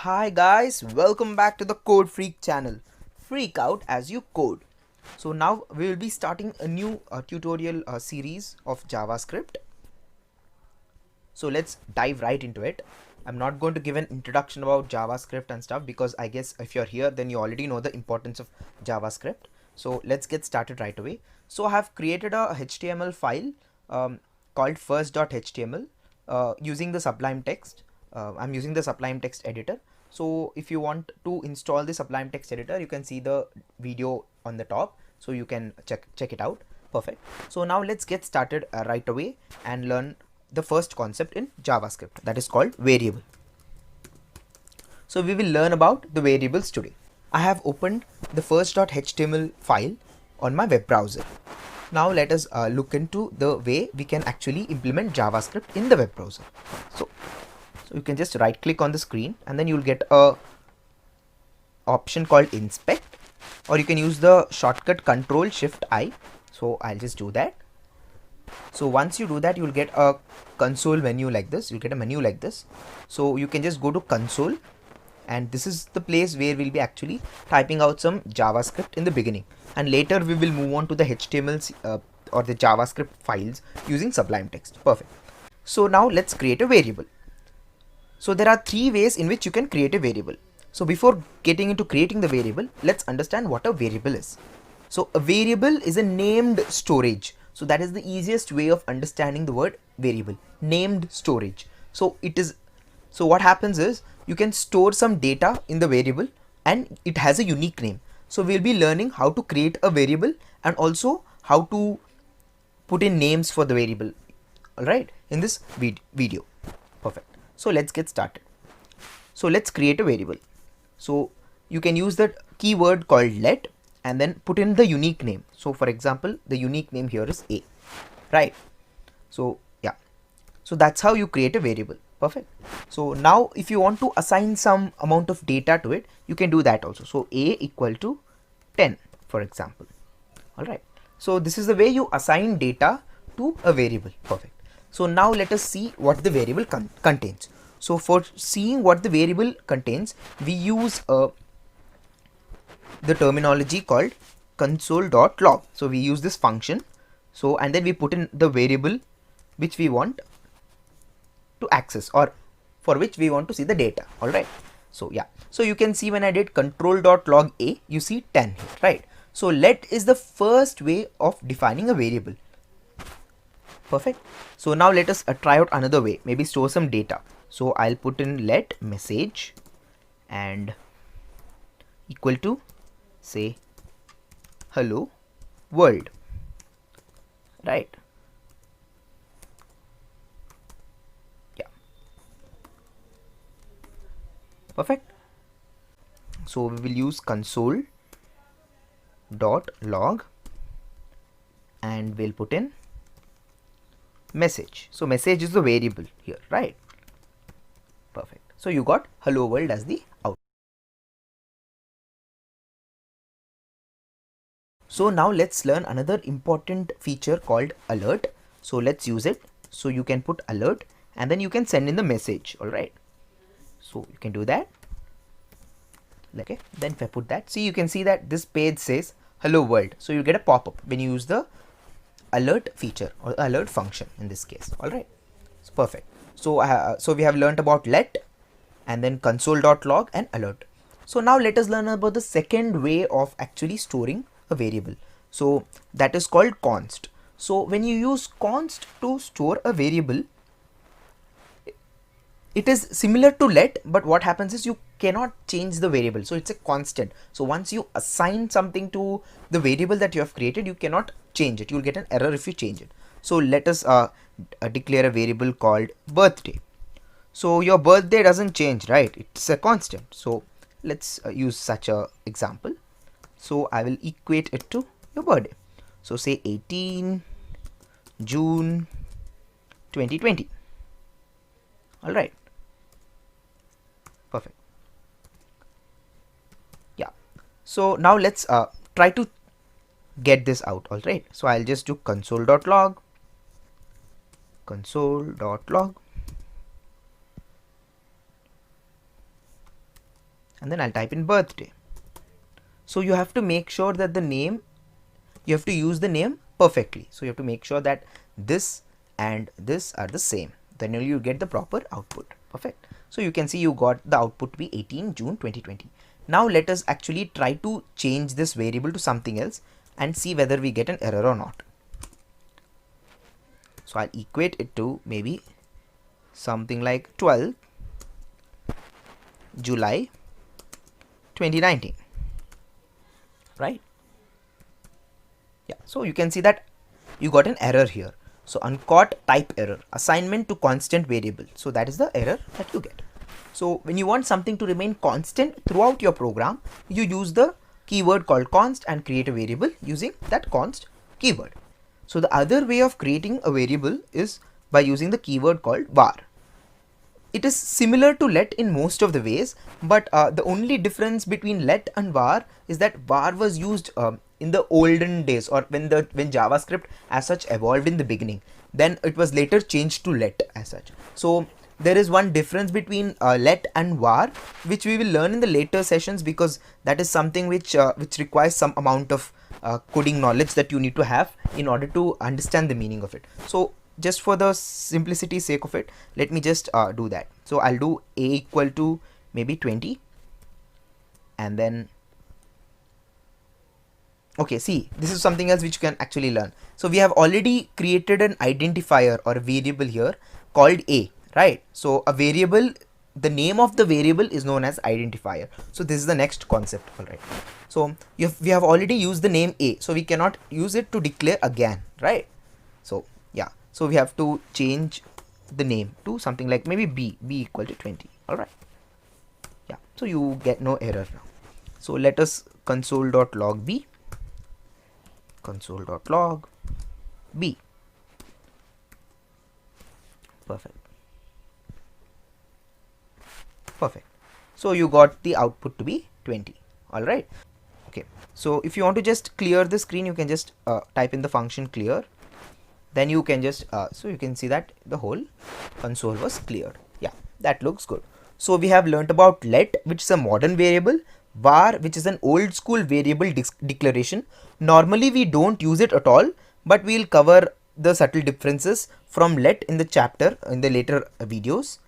Hi guys, welcome back to the Code Freak channel. Freak out as you code. So now we will be starting a new tutorial series of JavaScript. So let's dive right into it. I'm not going to give an introduction about JavaScript and stuff because I guess if you're here then you already know the importance of JavaScript. So let's get started right away. So I have created a HTML file called first.html using the Sublime Text. I'm using the Sublime Text editor. So if you want to install the Sublime Text editor, you can see the video on the top, so you can check it out. Perfect. So now let's get started right away and learn the first concept in JavaScript, that is called variable. So we will learn about the variables today. I have opened the first.html file on my web browser. Now let us look into the way we can actually implement JavaScript in the web browser. So you can just right click on the screen and then you'll get a option called inspect, or you can use the shortcut Control Shift I. So I'll just do that. So once you do that, you'll get a console menu like this. You'll get a menu like this. So you can just go to console, and this is the place where we'll be actually typing out some JavaScript in the beginning, and later we will move on to the HTML or the JavaScript files using Sublime Text. Perfect. So now let's create a variable. So there are three ways in which you can create a variable. So before getting into creating the variable, let's understand what a variable is. So a variable is a named storage. So that is the easiest way of understanding the word variable, named storage. So what happens is you can store some data in the variable and it has a unique name. So we'll be learning how to create a variable and also how to put in names for the variable, all right, in this video. Perfect. So let's get started. So let's create a variable. So you can use the keyword called let and then put in the unique name. So for example, the unique name here is A, right? So yeah, so that's how you create a variable. Perfect. So now if you want to assign some amount of data to it, you can do that also. So A equal to 10, for example. All right. So this is the way you assign data to a variable. Perfect. So now let us see what the variable contains. So for seeing what the variable contains, we use the terminology called console.log. So we use this function. So and then we put in the variable which we want to access or for which we want to see the data. All right. So yeah. So you can see when I did control.log A, you see 10 here, right? So let is the first way of defining a variable. Perfect. So now let us try out another way, maybe store some data. So I'll put in let message and equal to say hello world, right? Yeah. Perfect. So we will use console dot log and we'll put in message. So message is the variable here, right? Perfect. So you got hello world as the output. So now let's learn another important feature called alert. So let's use it. So you can put alert and then you can send in the message. All right. So you can do that. Okay. Then if I put that, see, you can see that this page says hello world. So you get a pop-up when you use the alert feature or alert function in this case. All right. It's perfect. So we have learned about let and then console.log and alert. So now let us learn about the second way of actually storing a variable. So that is called const. So when you use const to store a variable, it is similar to let, but what happens is you cannot change the variable. So it's a constant. So once you assign something to the variable that you have created, you cannot change it. You'll get an error if you change it. So let us declare a variable called birthday. So your birthday doesn't change, right? It's a constant. So let's use such a example. So I will equate it to your birthday. So say 18 June 2020. All right. Perfect. Yeah. So now let's try to get this out. All right. So I'll just do console.log, console.log. and then I'll type in birthday. So you have to make sure that the name, you have to use the name perfectly. So you have to make sure that this and this are the same, then you get the proper output. Perfect. So you can see you got the output to be 18 June 2020. Now let us actually try to change this variable to something else and see whether we get an error or not. So I'll equate it to maybe something like 12 July 2019, right? Yeah, so you can see that you got an error here. So uncaught type error, assignment to constant variable. So that is the error that you get. So when you want something to remain constant throughout your program, you use the keyword called const and create a variable using that const keyword. So the other way of creating a variable is by using the keyword called var. It is similar to let in most of the ways, but the only difference between let and var is that var was used in the olden days, or when JavaScript as such evolved in the beginning. Then it was later changed to let as such. So there is one difference between let and var, which we will learn in the later sessions, because that is something which requires some amount of coding knowledge that you need to have in order to understand the meaning of it. So just for the simplicity sake of it, let me just do that. So I'll do a equal to maybe 20, and then okay, see, this is something else which you can actually learn. So we have already created an identifier or a variable here called a, right? So a variable, the name of the variable is known as identifier. So this is the next concept. All right, so we have already used the name a, so we cannot use it to declare again, right? So yeah, so we have to change the name to something like maybe b equal to 20. All right, yeah, so you get no error now. So let us console.log b, console.log b. Perfect. So you got the output to be 20. All right, okay, so if you want to just clear the screen, you can just type in the function clear. Then you can just so you can see that the whole console was cleared. Yeah, that looks good. So we have learnt about let, which is a modern variable, var, which is an old school variable declaration. Normally we don't use it at all, but we'll cover the subtle differences from let in the chapter in the later videos.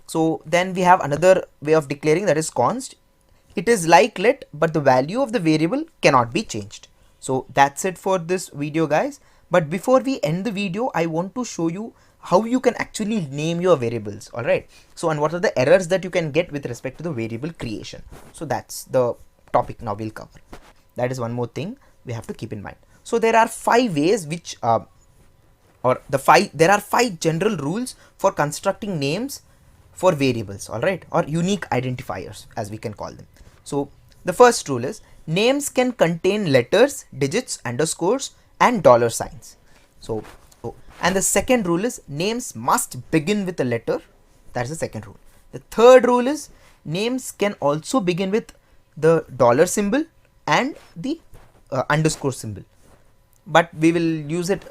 So then we have another way of declaring, that is const. It is like let, but the value of the variable cannot be changed. So that's it for this video, guys. But before we end the video, I want to show you how you can actually name your variables. All right, so and what are the errors that you can get with respect to the variable creation. So that's the topic now we'll cover. That is one more thing we have to keep in mind. So there are 5 ways which there are 5 general rules for constructing names for variables, all right, or unique identifiers as we can call them. So the first rule is names can contain letters, digits, underscores, and dollar signs. So and the second rule is names must begin with a letter. That's the second rule. The third rule is names can also begin with the dollar symbol and the underscore symbol, but we will use it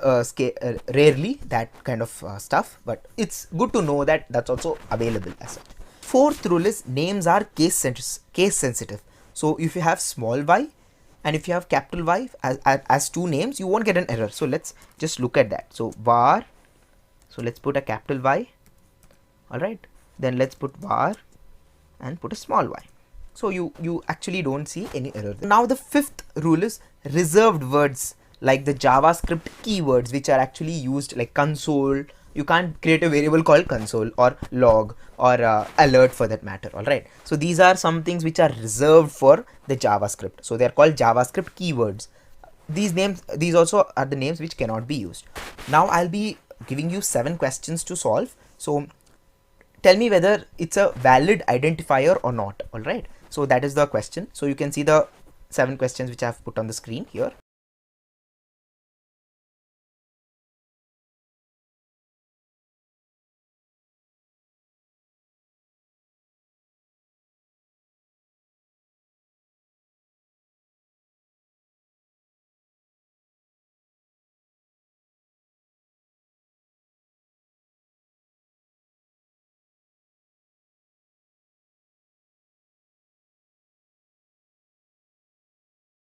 rarely, that kind of stuff, but it's good to know that that's also available as such. Fourth rule is names are case sensitive. So if you have small y and if you have capital Y as 2 names, you won't get an error. So let's just look at that. So var, so let's put a capital Y, all right, then let's put var and put a small y. So you actually don't see any error there. Now the fifth rule is reserved words like the JavaScript keywords, which are actually used like console. You can't create a variable called console or log or alert for that matter. All right, so these are some things which are reserved for the JavaScript. So they are called JavaScript keywords. These also are the names which cannot be used. Now I'll be giving you 7 questions to solve. So tell me whether it's a valid identifier or not. All right, so that is the question. So you can see the 7 questions which I have put on the screen here.